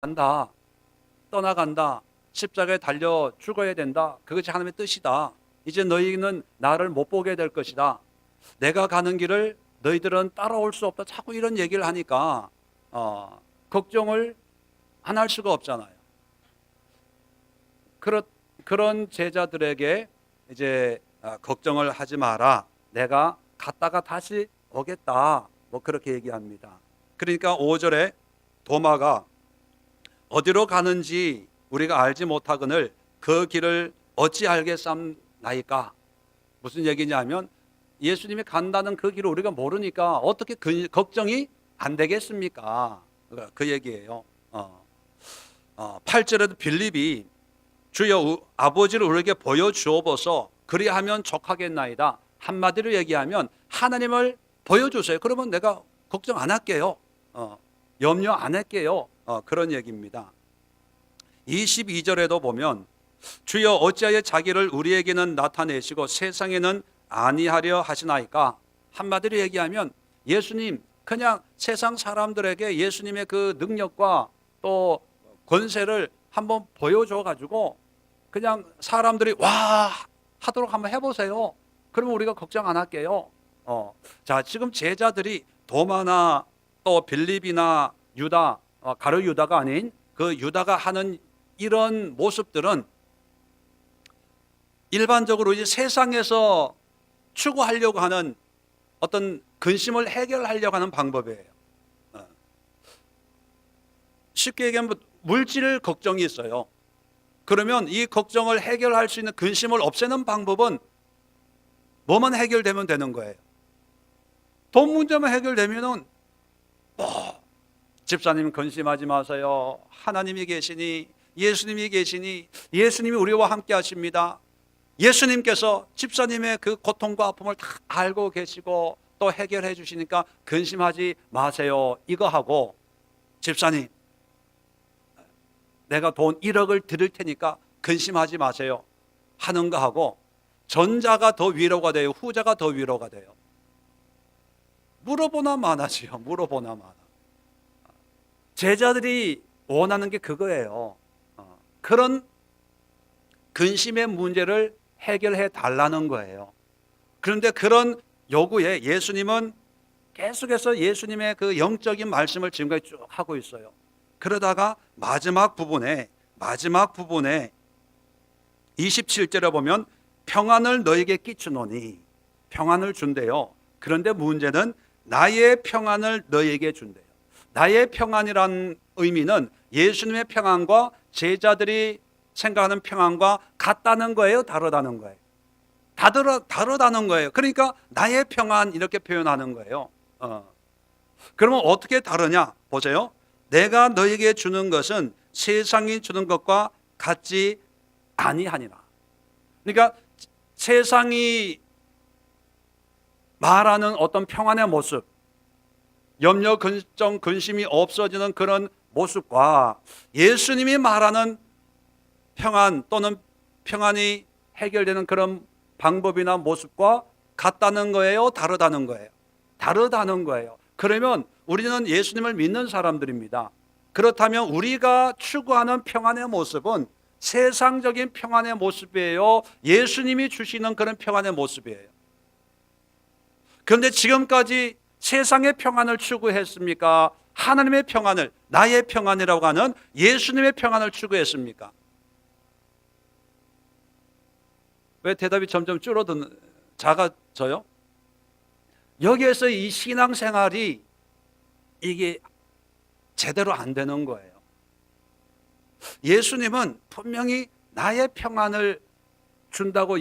간다, 떠나간다, 십자가에 달려 죽어야 된다. 그것이 하나님의 뜻이다. 이제 너희는 나를 못 보게 될 것이다. 내가 가는 길을 너희들은 따라올 수 없다. 자꾸 이런 얘기를 하니까 걱정을 안 할 수가 없잖아요. 그런 제자들에게 이제 걱정을 하지 마라. 내가 갔다가 다시 오겠다. 뭐 그렇게 얘기합니다. 그러니까 5절에 도마가 어디로 가는지 우리가 알지 못하거늘 그 길을 어찌 알겠삼나이까? 무슨 얘기냐면 예수님이 간다는 그 길을 우리가 모르니까 어떻게 걱정이 안 되겠습니까? 그 얘기예요. 8절에도 빌립이 주여 아버지를 우리에게 보여주옵소서 그리하면 족하겠나이다. 한마디로 얘기하면 하나님을 보여주세요. 그러면 내가 걱정 안 할게요. 염려 안 할게요. 그런 얘기입니다. 22절에도 보면 주여 어찌하여 자기를 우리에게는 나타내시고 세상에는 아니하려 하시나이까? 한마디로 얘기하면 예수님 그냥 세상 사람들에게 예수님의 그 능력과 또 권세를 한번 보여줘 가지고 그냥 사람들이 와 하도록 한번 해보세요. 그러면 우리가 걱정 안 할게요. 자, 지금 제자들이 도마나 또 빌립이나 유다, 가룟 유다가 아닌 그 유다가 하는 이런 모습들은 일반적으로 이제 세상에서 추구하려고 하는 어떤 근심을 해결하려고 하는 방법이에요. 쉽게 얘기하면 물질 걱정이 있어요. 그러면 이 걱정을 해결할 수 있는 근심을 없애는 방법은 뭐만 해결되면 되는 거예요. 돈 문제만 해결되면은 집사님 근심하지 마세요. 하나님이 계시니 예수님이 계시니 예수님이 우리와 함께 하십니다. 예수님께서 집사님의 그 고통과 아픔을 다 알고 계시고 또 해결해 주시니까 근심하지 마세요. 이거 하고 집사님 내가 돈 1억을 드릴 테니까 근심하지 마세요 하는 거 하고 전자가 더 위로가 돼요? 후자가 더 위로가 돼요? 물어보나 마나지요. 물어보나 마나. 제자들이 원하는 게 그거예요. 그런 근심의 문제를 해결해 달라는 거예요. 그런데 그런 요구에 예수님은 계속해서 예수님의 그 영적인 말씀을 지금까지 쭉 하고 있어요. 그러다가 마지막 부분에 27절에 보면 평안을 너에게 끼치노니 평안을 준대요. 그런데 문제는 나의 평안을 너에게 준대요. 나의 평안이란 의미는 예수님의 평안과 제자들이 생각하는 평안과 같다는 거예요? 다르다는 거예요? 다르다는 거예요. 그러니까 나의 평안 이렇게 표현하는 거예요. 그러면 어떻게 다르냐? 보세요. 내가 너에게 주는 것은 세상이 주는 것과 같지 아니하니라. 그러니까 세상이 말하는 어떤 평안의 모습, 염려, 걱정, 근심이 없어지는 그런 모습과 예수님이 말하는 평안 또는 평안이 해결되는 그런 방법이나 모습과 같다는 거예요? 다르다는 거예요? 다르다는 거예요. 그러면 우리는 예수님을 믿는 사람들입니다. 그렇다면 우리가 추구하는 평안의 모습은 세상적인 평안의 모습이에요? 예수님이 주시는 그런 평안의 모습이에요? 그런데 지금까지 세상의 평안을 추구했습니까? 하나님의 평안을, 나의 평안이라고 하는 예수님의 평안을 추구했습니까? 왜 대답이 점점 작아져요? 여기에서 이 신앙생활이 이게 제대로 안 되는 거예요. 예수님은 분명히 나의 평안을 준다고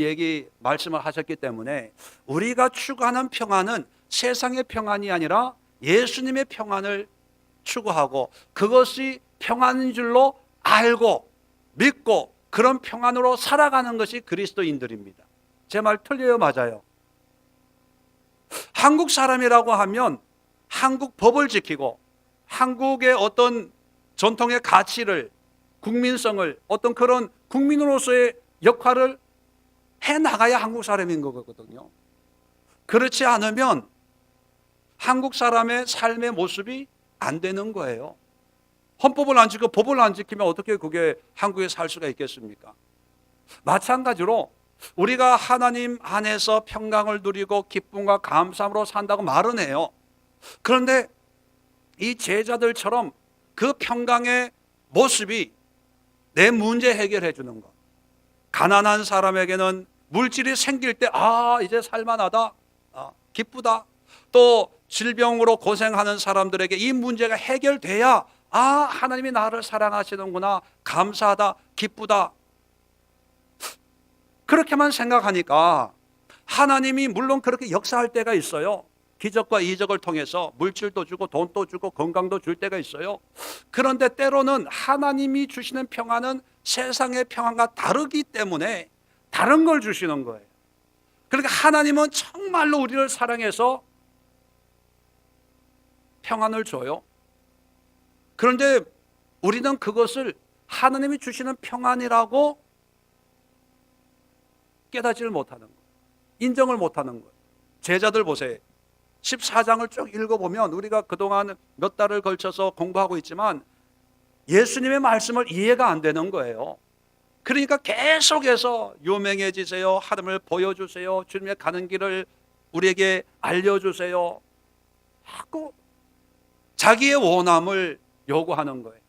말씀을 하셨기 때문에 우리가 추구하는 평안은 세상의 평안이 아니라 예수님의 평안을 추구하고 그것이 평안인 줄로 알고 믿고 그런 평안으로 살아가는 것이 그리스도인들입니다. 제 말 틀려요? 맞아요? 한국 사람이라고 하면 한국 법을 지키고 한국의 어떤 전통의 가치를 국민성을 어떤 그런 국민으로서의 역할을 해나가야 한국 사람인 거거든요. 그렇지 않으면 한국 사람의 삶의 모습이 안 되는 거예요. 헌법을 안 지키고 법을 안 지키면 어떻게 그게 한국에 살 수가 있겠습니까? 마찬가지로 우리가 하나님 안에서 평강을 누리고 기쁨과 감사함으로 산다고 말은 해요. 그런데 이 제자들처럼 그 평강의 모습이 내 문제 해결해 주는 것. 가난한 사람에게는 물질이 생길 때 이제 살만하다, 기쁘다. 또 질병으로 고생하는 사람들에게 이 문제가 해결돼야 하나님이 나를 사랑하시는구나, 감사하다, 기쁘다. 그렇게만 생각하니까 하나님이 물론 그렇게 역사할 때가 있어요. 기적과 이적을 통해서 물질도 주고 돈도 주고 건강도 줄 때가 있어요. 그런데 때로는 하나님이 주시는 평안은 세상의 평안과 다르기 때문에 다른 걸 주시는 거예요. 그러니까 하나님은 정말로 우리를 사랑해서 평안을 줘요. 그런데 우리는 그것을 하나님이 주시는 평안이라고 깨닫지를 못하는 거예요. 인정을 못하는 거예요. 제자들 보세요. 14장을 쭉 읽어보면 우리가 그동안 몇 달을 걸쳐서 공부하고 있지만 예수님의 말씀을 이해가 안 되는 거예요. 그러니까 계속해서 유명해지세요, 하나님을 보여주세요, 주님의 가는 길을 우리에게 알려주세요 하고 자기의 원함을 요구하는 거예요.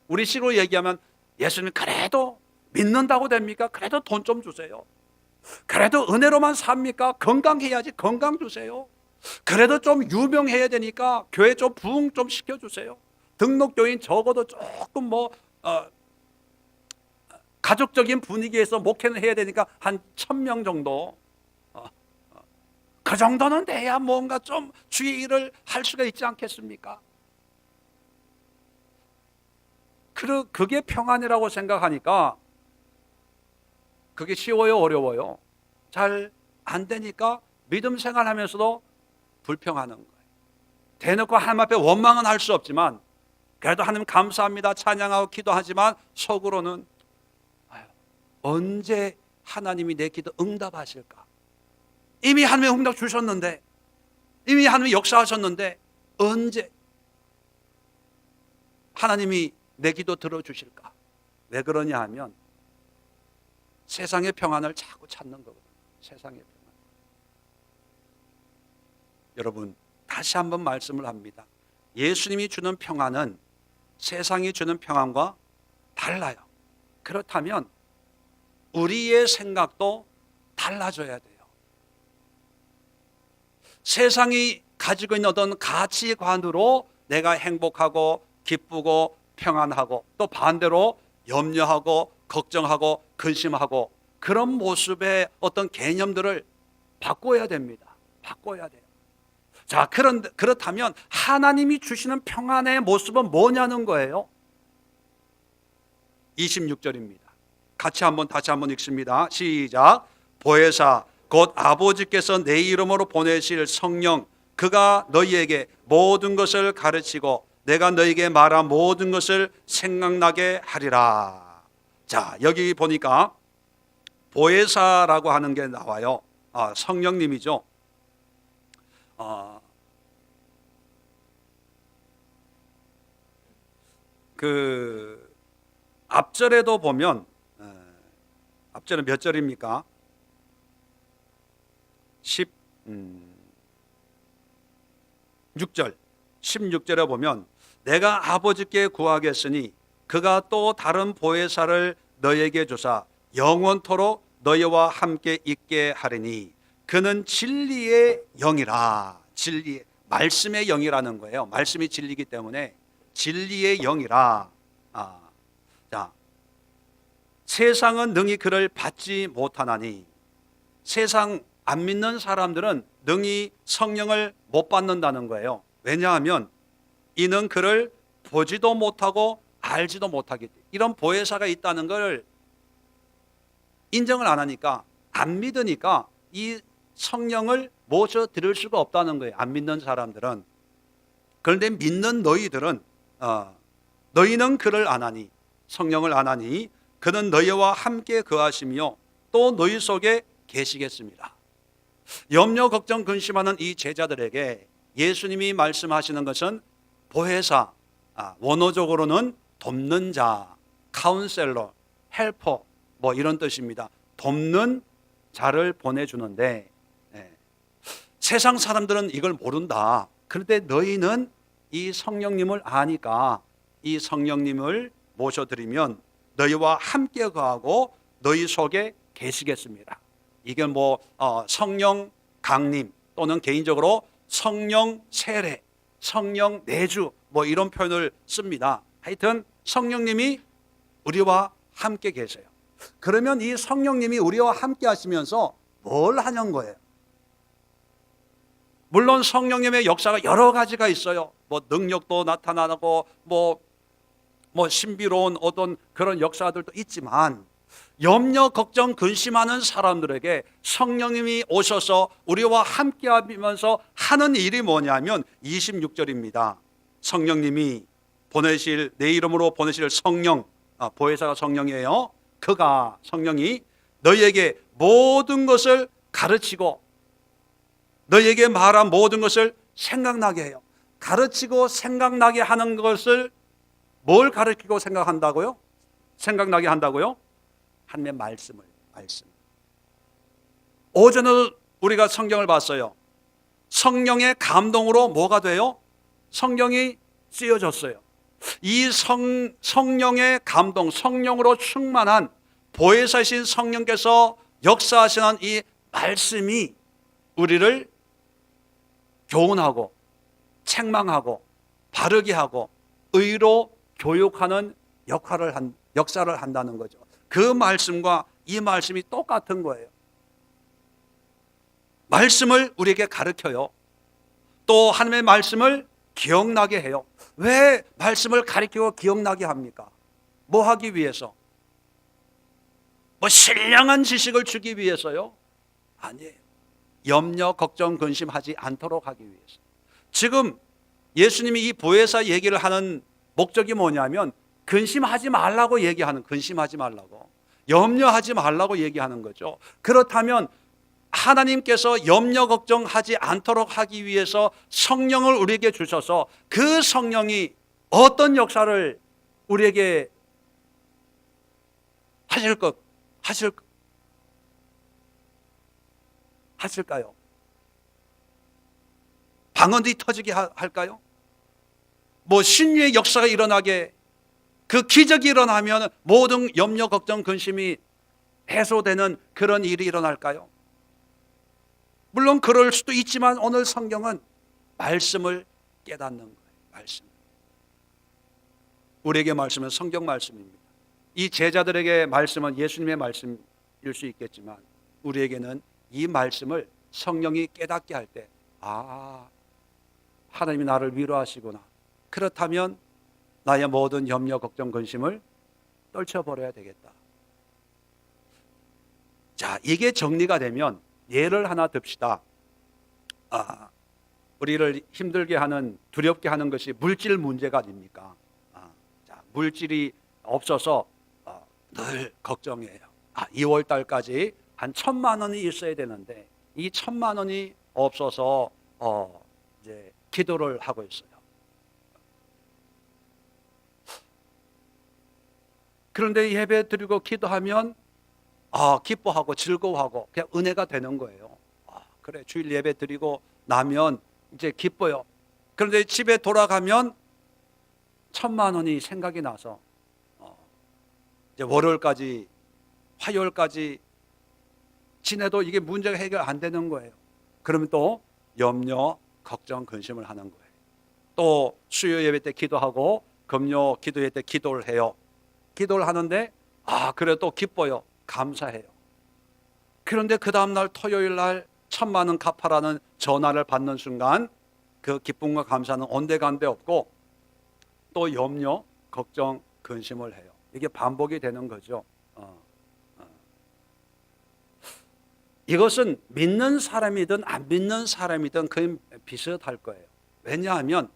우리 식으로 얘기하면 예수님 그래도 믿는다고 됩니까? 그래도 돈 좀 주세요. 그래도 은혜로만 삽니까? 건강해야지 건강 주세요. 그래도 좀 유명해야 되니까 교회 좀 부흥 좀 시켜주세요. 등록교인 적어도 조금 가족적인 분위기에서 목회는 해야 되니까 한 1000명 정도, 그 정도는 돼야 뭔가 좀 주의 일을 할 수가 있지 않겠습니까? 그게 평안이라고 생각하니까 그게 쉬워요, 어려워요? 잘 안 되니까 믿음 생활하면서도 불평하는 거예요. 대놓고 하나님 앞에 원망은 할 수 없지만 그래도 하나님 감사합니다 찬양하고 기도하지만 속으로는 언제 하나님이 내 기도 응답하실까? 이미 하나님의 응답 주셨는데, 이미 하나님이 역사하셨는데 언제 하나님이 내 기도 들어주실까? 왜 그러냐 하면 세상의 평안을 자꾸 찾는 거거든요. 세상의 평안. 여러분, 다시 한번 말씀을 합니다. 예수님이 주는 평안은 세상이 주는 평안과 달라요. 그렇다면 우리의 생각도 달라져야 돼요. 세상이 가지고 있는 어떤 가치관으로 내가 행복하고 기쁘고 평안하고 또 반대로 염려하고 걱정하고 근심하고 그런 모습의 어떤 개념들을 바꿔야 됩니다. 바꿔야 돼요. 자, 그렇다면 하나님이 주시는 평안의 모습은 뭐냐는 거예요. 26절입니다. 다시 한번 읽습니다. 시작. 보혜사 곧 아버지께서 내 이름으로 보내실 성령 그가 너희에게 모든 것을 가르치고 내가 너희에게 말한 모든 것을 생각나게 하리라. 자, 여기 보니까 보혜사라고 하는 게 나와요. 성령님이죠. 그 앞절에도 보면 앞절은 몇 절입니까? 16절에 보면 내가 아버지께 구하겠으니 그가 또 다른 보혜사를 너희에게 주사 영원토록 너희와 함께 있게 하리니 그는 진리의 영이라. 진리, 말씀의 영이라는 거예요. 말씀이 진리이기 때문에 진리의 영이라. 자, 세상은 능히 그를 받지 못하나니 세상 안 믿는 사람들은 능히 성령을 못 받는다는 거예요. 왜냐하면 이는 그를 보지도 못하고 알지도 못하기 때문에 이런 보혜사가 있다는 걸 인정을 안 하니까 안 믿으니까 이 성령을 모셔 드릴 수가 없다는 거예요. 안 믿는 사람들은. 그런데 믿는 너희들은 너희는 그를 안 하니 성령을 안 하니 그는 너희와 함께 거하시며 또 너희 속에 계시겠습니다. 염려 걱정 근심하는 이 제자들에게 예수님이 말씀하시는 것은 보혜사, 원어적으로는 돕는 자, 카운셀러, 헬퍼 뭐 이런 뜻입니다. 돕는 자를 보내주는데 세상 사람들은 이걸 모른다. 그런데 너희는 이 성령님을 아니까 이 성령님을 모셔드리면 너희와 함께 거하고 너희 속에 계시겠습니다. 이게 뭐 성령 강림 또는 개인적으로 성령 세례, 성령 내주 뭐 이런 표현을 씁니다. 하여튼 성령님이 우리와 함께 계세요. 그러면 이 성령님이 우리와 함께 하시면서 뭘 하는 거예요? 물론 성령님의 역사가 여러 가지가 있어요. 뭐 능력도 나타나고 뭐 신비로운 어떤 그런 역사들도 있지만 염려, 걱정, 근심하는 사람들에게 성령님이 오셔서 우리와 함께 하면서 하는 일이 뭐냐면 26절입니다. 성령님이 내 이름으로 보내실 성령, 보혜사가 성령이에요. 그가 성령이 너희에게 모든 것을 가르치고 너희에게 말한 모든 것을 생각나게 해요. 가르치고 생각나게 하는 것을 뭘 가르치고 생각한다고요? 생각나게 한다고요? 하나님의 말씀. 어제는 우리가 성경을 봤어요. 성령의 감동으로 뭐가 돼요? 성경이 쓰여졌어요. 이 성령의 감동, 성령으로 충만한 보혜사신 성령께서 역사하시는 이 말씀이 우리를 교훈하고 책망하고 바르게 하고 의로 교육하는 역사를 한다는 거죠. 그 말씀과 이 말씀이 똑같은 거예요. 말씀을 우리에게 가르쳐요. 또 하나님의 말씀을 기억나게 해요. 왜 말씀을 가르치고 기억나게 합니까? 뭐 하기 위해서? 뭐 신령한 지식을 주기 위해서요? 아니에요. 염려, 걱정, 근심하지 않도록 하기 위해서. 지금 예수님이 이 보혜사 얘기를 하는 목적이 뭐냐면 근심하지 말라고 얘기하는, 근심하지 말라고, 염려하지 말라고 얘기하는 거죠. 그렇다면 하나님께서 염려 걱정하지 않도록 하기 위해서 성령을 우리에게 주셔서 그 성령이 어떤 역사를 우리에게 하실까요? 방언이 터지게 할까요? 뭐 신유의 역사가 일어나게, 그 기적이 일어나면 모든 염려 걱정 근심이 해소되는 그런 일이 일어날까요? 물론 그럴 수도 있지만 오늘 성경은 말씀을 깨닫는 거예요. 말씀. 우리에게 말씀은 성경 말씀입니다. 이 제자들에게 말씀은 예수님의 말씀일 수 있겠지만 우리에게는 이 말씀을 성령이 깨닫게 할 때, 하나님이 나를 위로하시구나. 그렇다면 나의 모든 염려 걱정 근심을 떨쳐버려야 되겠다. 자, 이게 정리가 되면 예를 하나 듭시다. 우리를 힘들게 하는, 두렵게 하는 것이 물질 문제가 아닙니까? 물질이 없어서 늘 걱정이에요. 2월 달까지 한 1,000만 원이 있어야 되는데 이 1,000만 원이 없어서 이제 기도를 하고 있어요. 그런데 예배 드리고 기도하면 기뻐하고 즐거워하고 그냥 은혜가 되는 거예요. 그래, 주일 예배 드리고 나면 이제 기뻐요. 그런데 집에 돌아가면 1,000만 원이 생각이 나서 이제 월요일까지, 화요일까지 지내도 이게 문제가 해결 안 되는 거예요. 그러면 또 염려, 걱정, 근심을 하는 거예요. 또 수요 예배 때 기도하고 금요 기도 예배 때 기도를 해요. 기도를 하는데 그래 또 기뻐요. 감사해요. 그런데 그 다음날 토요일 날 1,000만 원 갚아라는 전화를 받는 순간 그 기쁨과 감사는 온데간데 없고 또 염려, 걱정, 근심을 해요. 이게 반복이 되는 거죠. 이것은 믿는 사람이든 안 믿는 사람이든 거의 비슷할 거예요. 왜냐하면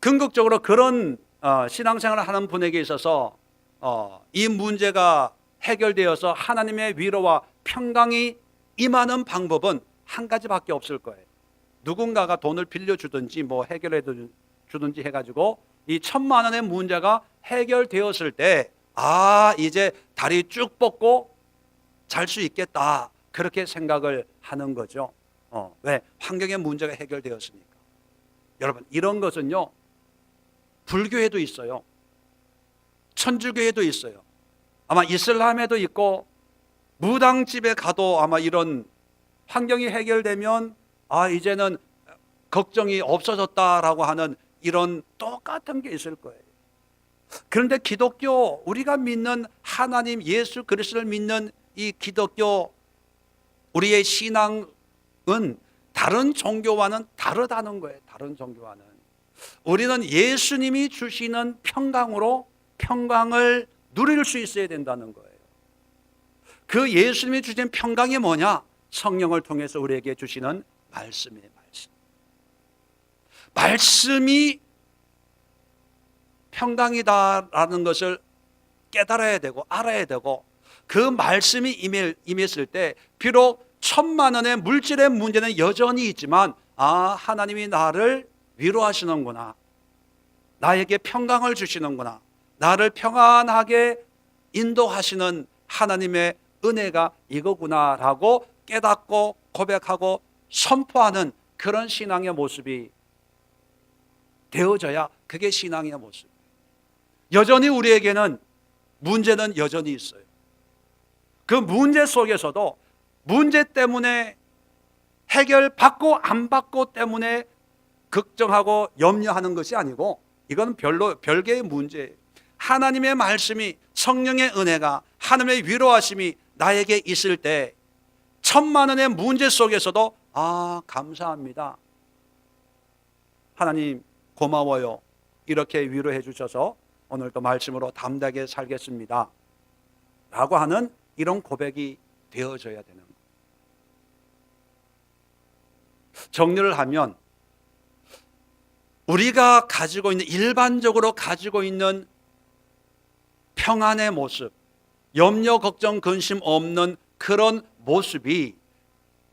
궁극적으로 그런 신앙생활을 하는 분에게 있어서 이 문제가 해결되어서 하나님의 위로와 평강이 임하는 방법은 한 가지밖에 없을 거예요. 누군가가 돈을 빌려주든지 뭐 해결해 주든지 해가지고 이 1,000만 원의 문제가 해결되었을 때, 이제 다리 쭉 뻗고 잘 수 있겠다, 그렇게 생각을 하는 거죠. 왜? 환경의 문제가 해결되었으니까. 여러분, 이런 것은요, 불교에도 있어요. 천주교에도 있어요. 아마 이슬람에도 있고, 무당집에 가도 아마 이런 환경이 해결되면 이제는 걱정이 없어졌다라고 하는 이런 똑같은 게 있을 거예요. 그런데 기독교, 우리가 믿는 하나님 예수 그리스도를 믿는 이 기독교, 우리의 신앙은 다른 종교와는 다르다는 거예요. 다른 종교와는. 우리는 예수님이 주시는 평강으로 평강을 누릴 수 있어야 된다는 거예요. 그 예수님이 주신 평강이 뭐냐? 성령을 통해서 우리에게 주시는 말씀이에요. 말씀이 평강이다라는 것을 깨달아야 되고 알아야 되고, 그 말씀이 임했을 때 비록 1,000만 원의 물질의 문제는 여전히 있지만, 하나님이 나를 위로하시는구나, 나에게 평강을 주시는구나, 나를 평안하게 인도하시는 하나님의 은혜가 이거구나라고 깨닫고 고백하고 선포하는 그런 신앙의 모습이 되어져야 그게 신앙의 모습이에요. 여전히 우리에게는 문제는 여전히 있어요. 그 문제 속에서도 문제 때문에 해결받고 안 받고 때문에 걱정하고 염려하는 것이 아니고, 이건 별개의 문제예요. 하나님의 말씀이, 성령의 은혜가, 하나님의 위로하심이 나에게 있을 때 1,000만 원의 문제 속에서도 감사합니다, 하나님 고마워요, 이렇게 위로해 주셔서 오늘도 말씀으로 담대하게 살겠습니다 라고 하는 이런 고백이 되어져야 되는 거예요. 정리를 하면, 우리가 가지고 있는, 일반적으로 가지고 있는 평안의 모습, 염려, 걱정, 근심 없는 그런 모습이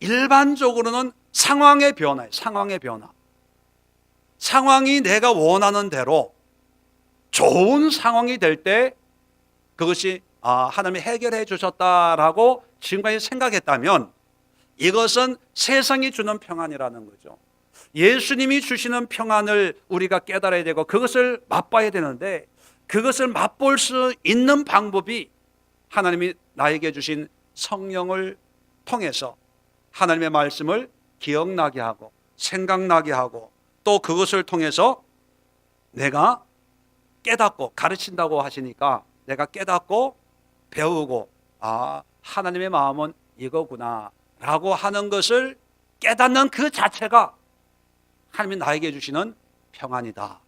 일반적으로는 상황의 변화예요. 상황의 변화. 상황이 내가 원하는 대로 좋은 상황이 될 때 그것이 하나님이 해결해 주셨다라고 지금까지 생각했다면, 이것은 세상이 주는 평안이라는 거죠. 예수님이 주시는 평안을 우리가 깨달아야 되고 그것을 맛봐야 되는데, 그것을 맛볼 수 있는 방법이 하나님이 나에게 주신 성령을 통해서 하나님의 말씀을 기억나게 하고 생각나게 하고, 또 그것을 통해서 내가 깨닫고, 가르친다고 하시니까 내가 깨닫고 배우고, 하나님의 마음은 이거구나 라고 하는 것을 깨닫는 그 자체가 하나님이 나에게 주시는 평안이다,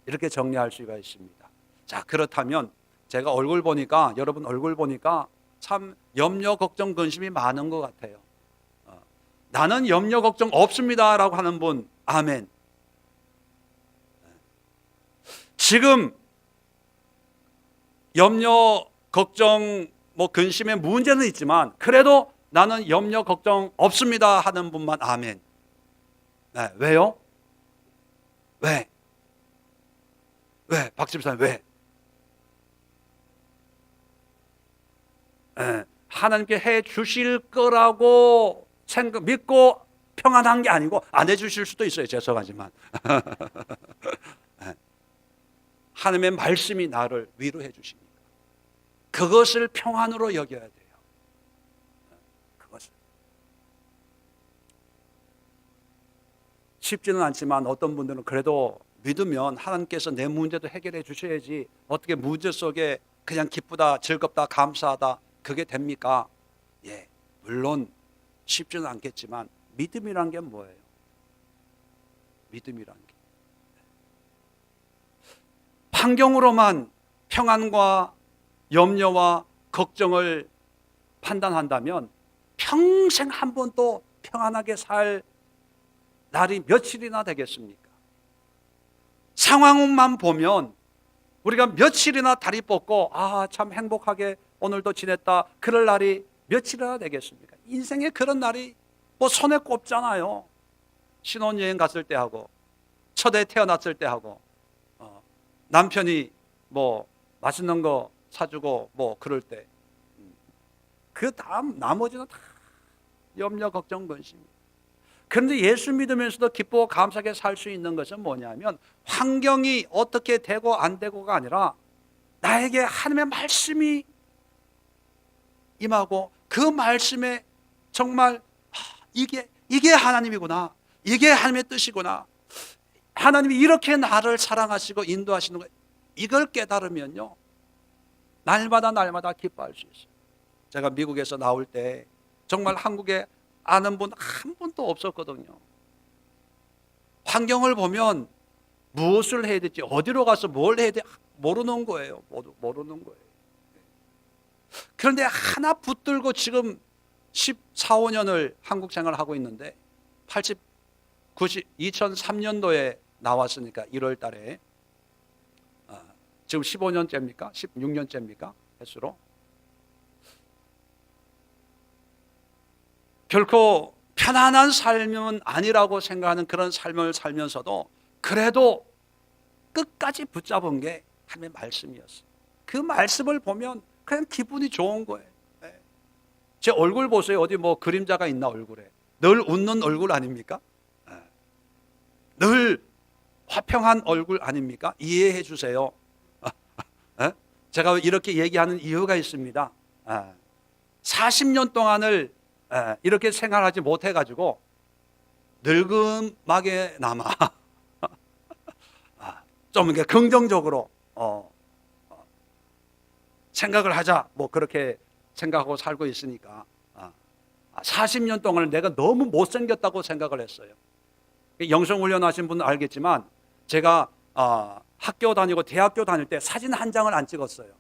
이렇게 정리할 수가 있습니다. 자, 그렇다면 제가 얼굴 보니까, 여러분 얼굴 보니까 참 염려, 걱정, 근심이 많은 것 같아요. 나는 염려, 걱정 없습니다 라고 하는 분, 아멘. 지금 염려, 걱정, 근심의 문제는 있지만 그래도 나는 염려, 걱정 없습니다 하는 분만 아멘. 네, 왜요? 왜? 박집사님 왜? 하나님께 해 주실 거라고 믿고 평안한 게 아니고 안 해 주실 수도 있어요. 죄송하지만 하나님의 말씀이 나를 위로해 주십니다. 그것을 평안으로 여겨야 돼요. 그것을. 쉽지는 않지만 어떤 분들은 그래도 믿으면 하나님께서 내 문제도 해결해 주셔야지, 어떻게 문제 속에 그냥 기쁘다, 즐겁다, 감사하다, 그게 됩니까? 예, 물론 쉽지는 않겠지만 믿음이란 게 뭐예요? 믿음이란 게 환경으로만 평안과 염려와 걱정을 판단한다면 평생 한 번도 평안하게 살 날이 며칠이나 되겠습니까? 상황만 보면 우리가 며칠이나 다리 뻗고 참 행복하게 오늘도 지냈다, 그럴 날이 며칠이나 되겠습니까? 인생에 그런 날이 손에 꼽잖아요. 신혼여행 갔을 때 하고, 첫애 태어났을 때 하고, 남편이 뭐 맛있는 거 사주고 뭐 그럴 때 그 다음 나머지는 다 염려, 걱정, 근심이에요. 그런데 예수 믿으면서도 기쁘고 감사하게 살 수 있는 것은 뭐냐면 환경이 어떻게 되고 안 되고가 아니라 나에게 하나님의 말씀이 임하고 그 말씀에 정말 이게 하나님이구나, 이게 하나님의 뜻이구나, 하나님이 이렇게 나를 사랑하시고 인도하시는 거, 이걸 깨달으면요 날마다 기뻐할 수 있어요. 제가 미국에서 나올 때 정말 한국에 아는 분 한 분도 없었거든요. 환경을 보면 무엇을 해야 될지, 어디로 가서 뭘 해야 될지 모르는 거예요. 모르는 거예요. 그런데 하나 붙들고 지금 14, 15년을 한국 생활을 하고 있는데 2003년도에 나왔으니까 1월 달에 지금 15년째입니까? 16년째입니까? 횟수로. 결코 편안한 삶은 아니라고 생각하는 그런 삶을 살면서도 그래도 끝까지 붙잡은 게 하나님의 말씀이었어요. 그 말씀을 보면 그냥 기분이 좋은 거예요. 제 얼굴 보세요. 어디 뭐 그림자가 있나 얼굴에. 늘 웃는 얼굴 아닙니까? 늘 화평한 얼굴 아닙니까? 이해해 주세요. 제가 이렇게 얘기하는 이유가 있습니다. 40년 동안을 이렇게 생활하지 못해가지고 늙음하게 남아 좀 이렇게 긍정적으로 생각을 하자, 뭐 그렇게 생각하고 살고 있으니까 40년 동안 내가 너무 못생겼다고 생각을 했어요. 영성훈련 하신 분은 알겠지만 제가 학교 다니고 대학교 다닐 때 사진 한 장을 안 찍었어요.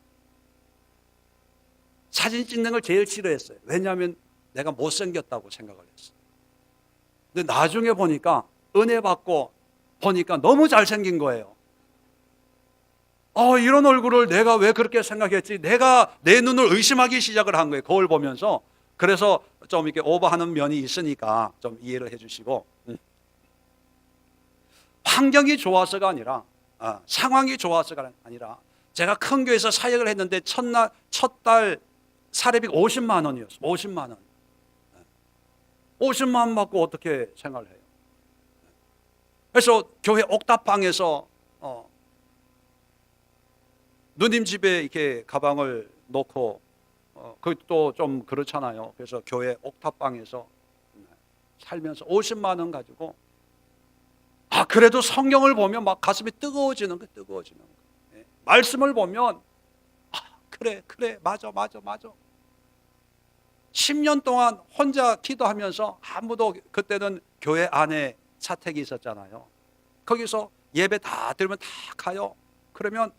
사진 찍는 걸 제일 싫어했어요. 왜냐하면 내가 못생겼다고 생각을 했어요. 근데 나중에 보니까 은혜 받고 보니까 너무 잘생긴 거예요. 이런 얼굴을 내가 왜 그렇게 생각했지? 내가 내 눈을 의심하기 시작을 한 거예요. 거울 보면서. 그래서 좀 이렇게 오버하는 면이 있으니까 좀 이해를 해주시고, 환경이 좋아서가 아니라 상황이 좋아서가 아니라 제가 큰 교회에서 사역을 했는데 첫 달 사례비 50만 원이었어요. 50만 원. 50만 원 받고 어떻게 생활을 해요? 그래서 교회 옥탑방에서 누님 집에 이렇게 가방을 놓고 그것도 좀 그렇잖아요. 그래서 교회 옥탑방에서 살면서 50만 원 가지고 그래도 성경을 보면 막 가슴이 뜨거워지는 거. 말씀을 보면 그래 맞아 10년 동안 혼자 기도하면서 아무도, 그때는 교회 안에 사택이 있었잖아요. 거기서 예배 다 들으면 다 가요. 그러면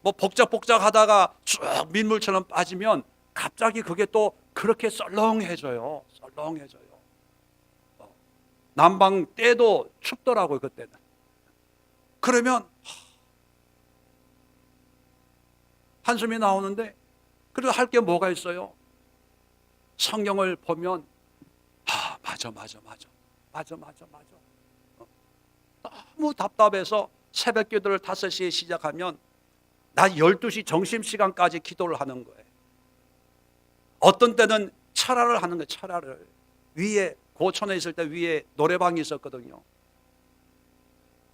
뭐 복작복작하다가 쭉 민물처럼 빠지면 갑자기 그게 또 그렇게 썰렁해져요. 난방 때도 춥더라고요, 그때는. 그러면 한숨이 나오는데 그래도 할 게 뭐가 있어요? 성경을 보면 맞아. 너무 답답해서 새벽 기도를 5시에 시작하면 나 12시 점심시간까지 기도를 하는 거예요. 어떤 때는 철야를 하는 거예요. 철야를. 위에 고촌에 있을 때 위에 노래방이 있었거든요.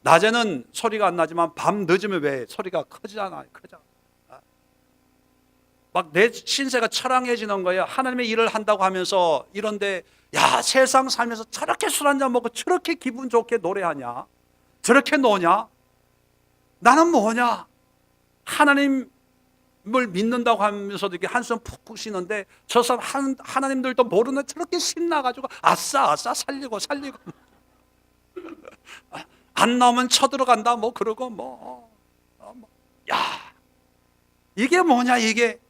낮에는 소리가 안 나지만 밤 늦으면 왜 소리가 크잖아요. 막 내 신세가 처량해지는 거예요. 하나님의 일을 한다고 하면서 이런데 세상 살면서 저렇게 술 한잔 먹고 저렇게 기분 좋게 노래하냐, 저렇게 노냐, 나는 뭐냐. 하나님을 믿는다고 하면서도 이렇게 한숨 푹푹 쉬는데 저 사람 하나님들도 모르는 저렇게 신나가지고 아싸 살리고 안 나오면 쳐들어간다 뭐 그러고 이게 뭐냐 이게.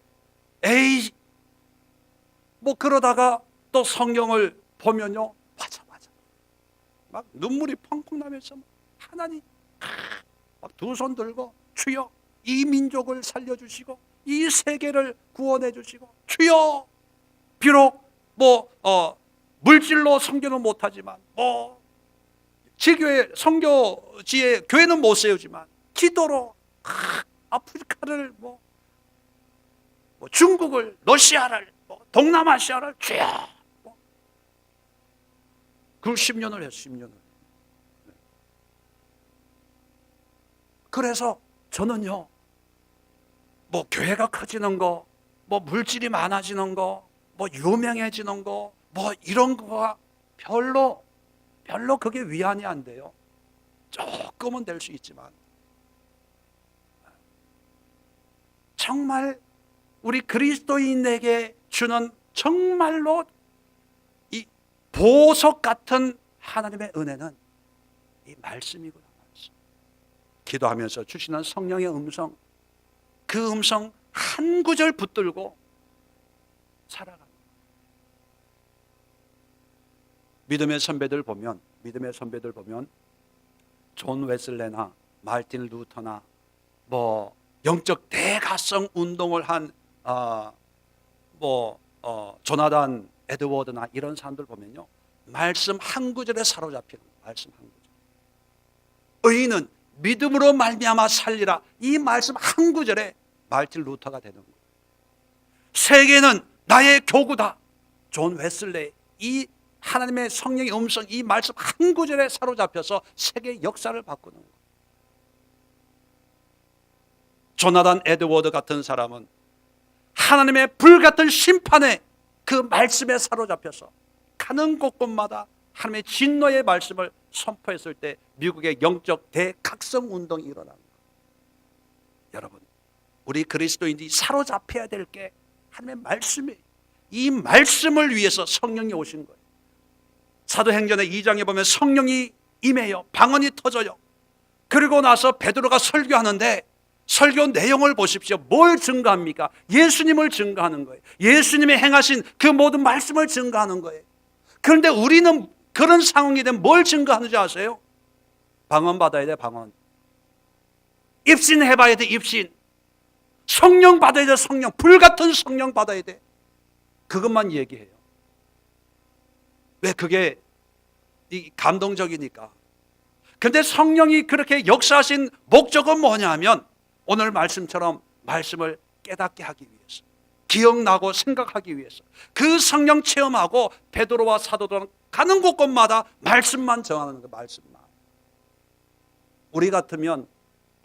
에이 뭐 그러다가 또 성경을 보면요 맞아 막 눈물이 펑펑 나면서 하나님 막 두 손 들고 주여 이 민족을 살려주시고 이 세계를 구원해 주시고 주여 비록 물질로 선교는 못하지만 지교회 선교지에 교회는 못 세우지만 기도로 아프리카를 뭐 중국을, 러시아를, 동남아시아를 주여. 그걸 10년을 했어, 10년을. 그래서 저는요, 뭐 교회가 커지는 거, 뭐 물질이 많아지는 거, 뭐 유명해지는 거, 뭐 이런 거가 별로 그게 위안이 안 돼요. 조금은 될 수 있지만 정말 우리 그리스도인에게 주는 정말로 이 보석 같은 하나님의 은혜는 이 말씀이구나. 말씀. 기도하면서 주시는 성령의 음성, 그 음성 한 구절 붙들고 살아갑니다. 믿음의 선배들 보면 존 웨슬레나 마르틴 루터나 뭐 영적 대가성 운동을 한 조나단 에드워드나 이런 사람들 보면요, 말씀 한 구절에 사로잡히는 말씀 한 구절. 의인은 믿음으로 말미암아 살리라, 이 말씀 한 구절에 마르틴 루터가 되는 거예요. 세계는 나의 교구다, 존 웨슬레. 이 하나님의 성령의 음성, 이 말씀 한 구절에 사로잡혀서 세계의 역사를 바꾸는 거예요. 조나단 에드워드 같은 사람은 하나님의 불같은 심판에 그 말씀에 사로잡혀서 가는 곳곳마다 하나님의 진노의 말씀을 선포했을 때 미국의 영적 대각성 운동이 일어납니다. 여러분, 우리 그리스도인들이 사로잡혀야 될 게 하나님의 말씀이에요. 이 말씀을 위해서 성령이 오신 거예요. 사도행전의 2장에 보면 성령이 임해요. 방언이 터져요. 그리고 나서 베드로가 설교하는데 설교 내용을 보십시오. 뭘 증거합니까? 예수님을 증거하는 거예요. 예수님이 행하신 그 모든 말씀을 증거하는 거예요. 그런데 우리는 그런 상황이 되면 뭘 증거하는지 아세요? 방언 받아야 돼, 방언. 입신 해봐야 돼, 입신. 성령 받아야 돼, 성령. 불같은 성령 받아야 돼. 그것만 얘기해요. 왜? 그게 감동적이니까. 그런데 성령이 그렇게 역사하신 목적은 뭐냐면 오늘 말씀처럼 말씀을 깨닫게 하기 위해서, 기억나고 생각하기 위해서, 그 성령 체험하고 베드로와 사도들은 가는 곳곳마다 말씀만 정하는 거예요. 말씀만. 우리 같으면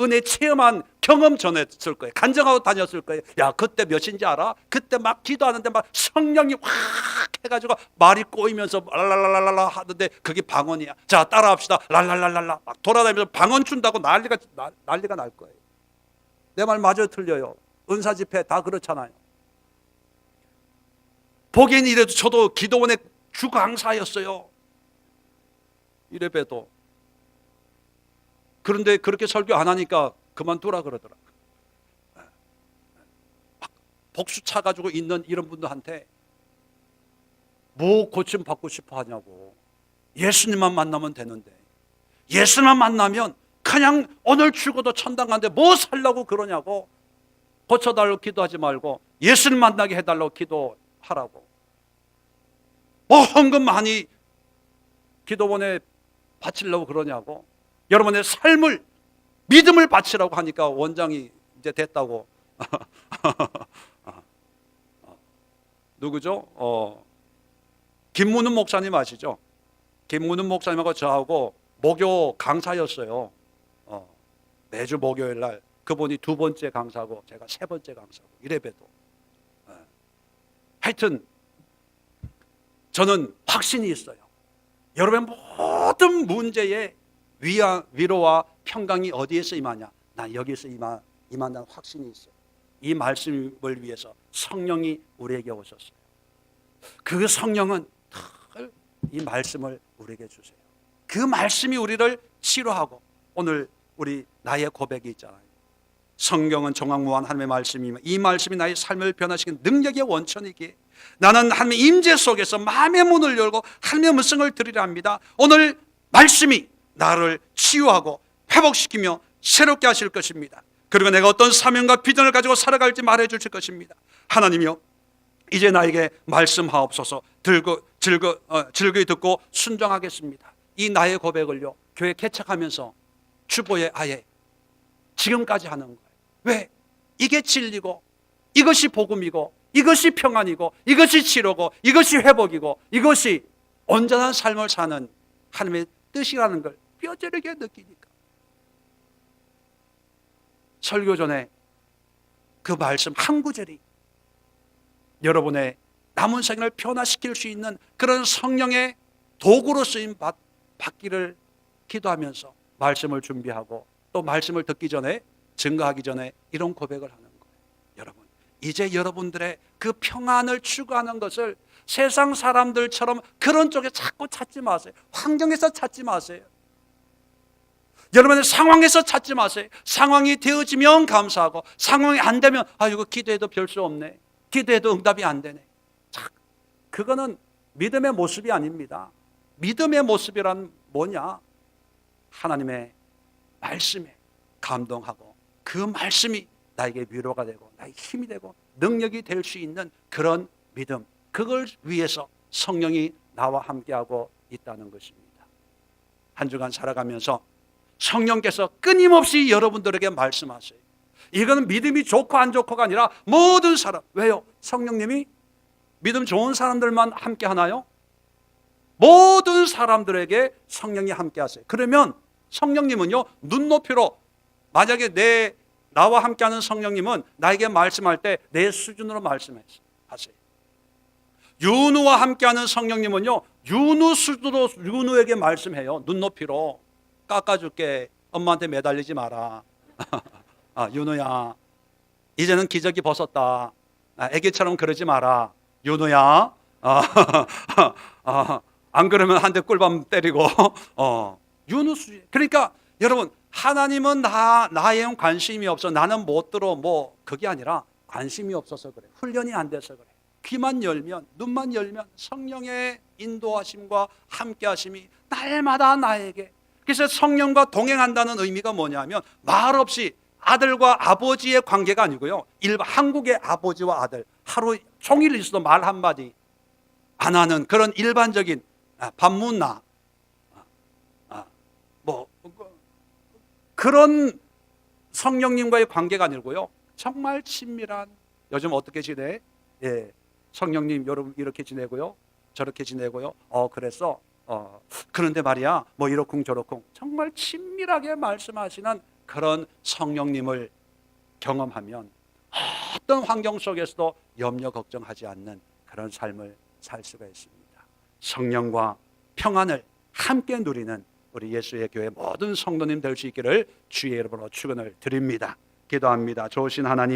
은혜 체험한 경험 전했을 거예요. 간증하고 다녔을 거예요. 야, 그때 몇인지 알아? 그때 막 기도하는데 막 성령이 확 해가지고 말이 꼬이면서 랄랄랄랄라 하는데 그게 방언이야. 자, 따라합시다. 랄랄랄랄라 막 돌아다니면서 방언 준다고 난리가 날 거예요. 내 말 맞아요, 틀려요? 은사 집회 다 그렇잖아요. 보기엔 이래도 저도 기도원의 주 강사였어요. 이래 봬도. 그런데 그렇게 설교 안 하니까 그만두라 그러더라고요. 막 복수 차가지고 있는 이런 분들한테 뭐 고침 받고 싶어 하냐고. 예수님만 만나면 되는데, 예수님만 만나면 그냥 오늘 죽어도 천당 가는데 뭐 살라고 그러냐고. 고쳐달라고 기도하지 말고 예수님 만나게 해달라고 기도하라고. 뭐 헌금 많이 기도원에 바치려고 그러냐고. 여러분의 삶을, 믿음을 바치라고 하니까 원장이 이제 됐다고. 누구죠? 김문훈 목사님 아시죠? 김문훈 목사님하고 저하고 목요 강사였어요. 매주 목요일 날 그분이 2번째 강사고 제가 3번째 강사고 이래봬도. 하여튼 저는 확신이 있어요. 여러분의 모든 문제에 위로와 평강이 어디에서 임하냐? 난 여기서 임한다는 확신이 있어요. 이 말씀을 위해서 성령이 우리에게 오셨어요. 그 성령은 늘 이 말씀을 우리에게 주세요. 그 말씀이 우리를 치료하고, 오늘 우리 나의 고백이 있잖아요. 성경은 정확무한 하나님의 말씀이며 이 말씀이 나의 삶을 변화시키는 능력의 원천이기에 나는 하나님의 임재 속에서 마음의 문을 열고 하나님의 음성을 들으려 합니다. 오늘 말씀이 나를 치유하고 회복시키며 새롭게 하실 것입니다. 그리고 내가 어떤 사명과 비전을 가지고 살아갈지 말해주실 것입니다. 하나님이여, 이제 나에게 말씀하옵소서. 즐거이 듣고 순종하겠습니다. 이 나의 고백을요, 교회 개척하면서 주보에 아예 지금까지 하는 거예요. 왜? 이게 진리고, 이것이 복음이고, 이것이 평안이고, 이것이 치료고, 이것이 회복이고, 이것이 온전한 삶을 사는 하나님의 뜻이라는 걸 뼈저리게 느끼니까. 설교 전에 그 말씀 한 구절이 여러분의 남은 생을 변화시킬 수 있는 그런 성령의 도구로 쓰임 받기를 기도하면서 말씀을 준비하고, 또 말씀을 듣기 전에, 증거하기 전에 이런 고백을 하는 거예요. 여러분, 이제 여러분들의 그 평안을 추구하는 것을 세상 사람들처럼 그런 쪽에 자꾸 찾지 마세요. 환경에서 찾지 마세요. 여러분의 상황에서 찾지 마세요. 상황이 되어지면 감사하고, 상황이 안 되면 이거 기도해도 별 수 없네, 기도해도 응답이 안 되네. 그거는 믿음의 모습이 아닙니다. 믿음의 모습이란 뭐냐? 하나님의 말씀에 감동하고, 그 말씀이 나에게 위로가 되고, 나의 힘이 되고, 능력이 될 수 있는 그런 믿음, 그걸 위해서 성령이 나와 함께하고 있다는 것입니다. 한 주간 살아가면서 성령께서 끊임없이 여러분들에게 말씀하세요. 이거는 믿음이 좋고 안 좋고가 아니라 모든 사람. 왜요? 성령님이 믿음 좋은 사람들만 함께 하나요? 모든 사람들에게 성령이 함께 하세요. 그러면 성령님은요, 눈높이로, 만약에 나와 함께하는 성령님은 나에게 말씀할 때 내 수준으로 말씀하세요. 윤우와 함께하는 성령님은요, 윤우 수준으로 윤우에게 말씀해요. 눈높이로. 깎아줄게, 엄마한테 매달리지 마라. 윤우야, 이제는 기저귀 벗었다. 애기처럼 그러지 마라. 윤우야, 안 그러면 한 대 꿀밤 때리고. 윤우 수준. 그러니까 여러분, 하나님은 나에 관심이 없어, 나는 못 들어, 그게 아니라 관심이 없어서 그래. 훈련이 안 돼서 그래. 귀만 열면, 눈만 열면 성령의 인도하심과 함께하심이 날마다 나에게. 그래서 성령과 동행한다는 의미가 뭐냐면, 말없이 아들과 아버지의 관계가 아니고요, 일반 한국의 아버지와 아들, 하루 종일 있어도 말 한마디 안 하는 그런 일반적인 밥 묻나, 그런 성령님과의 관계가 아니고요, 정말 친밀한. 요즘 어떻게 지내? 성령님 여러분 이렇게 지내고요, 저렇게 지내고요. 그래서 그런데 말이야, 이러쿵 저러쿵, 정말 친밀하게 말씀하시는 그런 성령님을 경험하면 어떤 환경 속에서도 염려 걱정하지 않는 그런 삶을 살 수가 있습니다. 성령과 평안을 함께 누리는 우리 예수의 교회 모든 성도님 될 수 있기를 주의 이름으로 축원을 드립니다. 기도합니다. 좋으신 하나님,